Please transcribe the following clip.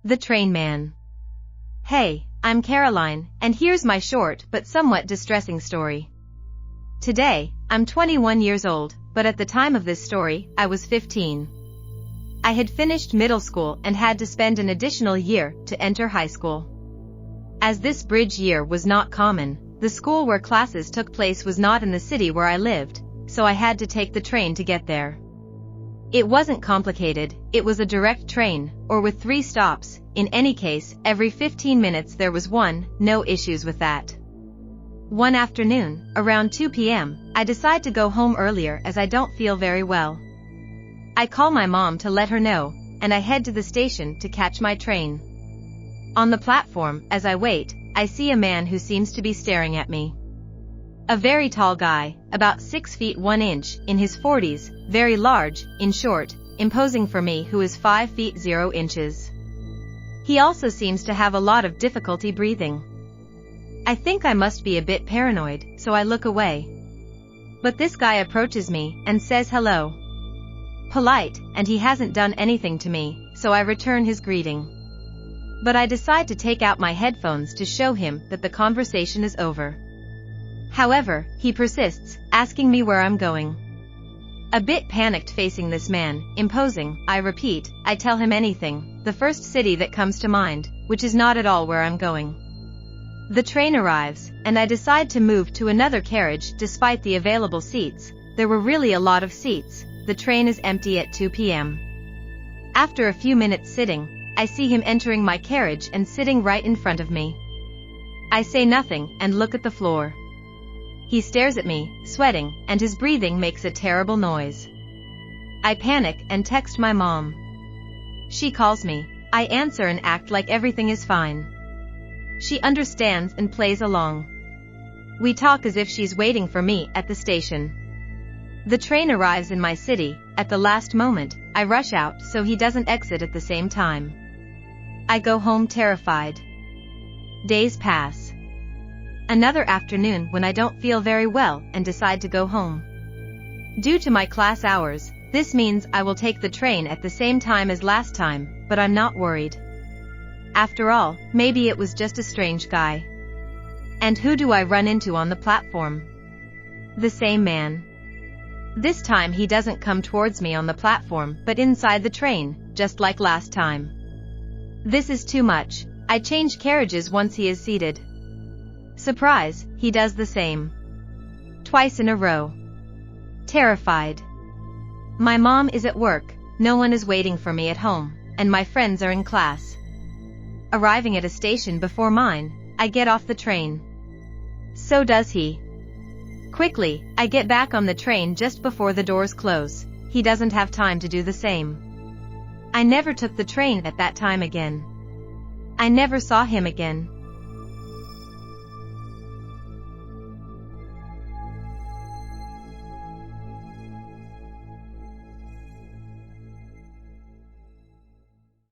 The Train Man. Hey, I'm Caroline, and here's my short but somewhat distressing story. Today, I'm 21 years old, but at the time of this story, I was 15. I had finished middle school and had to spend an additional year to enter high school. As this bridge year was not common, the school where classes took place was not in the city where I lived, so I had to take the train to get there. It wasn't complicated, it was a direct train, or with 3 stops. In any case, every 15 minutes there was one, no issues with that. One afternoon, around 2 p.m., I decide to go home earlier as I don't feel very well. I call my mom to let her know, and I head to the station to catch my train. On the platform, as I wait, I see a man who seems to be staring at me. A very tall guy, about 6 feet 1 inch, in his 40s, very large, in short, imposing for me who is 5 feet 0 inches. He also seems to have a lot of difficulty breathing. I think I must be a bit paranoid, so I look away. But this guy approaches me and says hello. Polite, and he hasn't done anything to me, so I return his greeting. But I decide to take out my headphones to show him that the conversation is over. However, he persists, asking me where I'm going. A bit panicked facing this man, imposing, I repeat, I tell him anything, the first city that comes to mind, which is not at all where I'm going. The train arrives, and I decide to move to another carriage despite the available seats. There were really a lot of seats. The train is empty at 2 p.m. After a few minutes sitting, I see him entering my carriage and sitting right in front of me. I say nothing and look at the floor. He stares at me, sweating, and his breathing makes a terrible noise. I panic and text my mom. She calls me. I answer and act like everything is fine. She understands and plays along. We talk as if she's waiting for me at the station. The train arrives in my city. At the last moment, I rush out so he doesn't exit at the same time. I go home terrified. Days pass. Another afternoon when I don't feel very well and decide to go home. Due to my class hours, this means I will take the train at the same time as last time, but I'm not worried. After all, maybe it was just a strange guy. And who do I run into on the platform? The same man. This time he doesn't come towards me on the platform but inside the train, just like last time. This is too much. I change carriages once he is seated. Surprise, he does the same. Twice in a row. Terrified. My mom is at work, no one is waiting for me at home, and my friends are in class. Arriving at a station before mine, I get off the train. So does he. Quickly, I get back on the train just before the doors close. He doesn't have time to do the same. I never took the train at that time again. I never saw him again.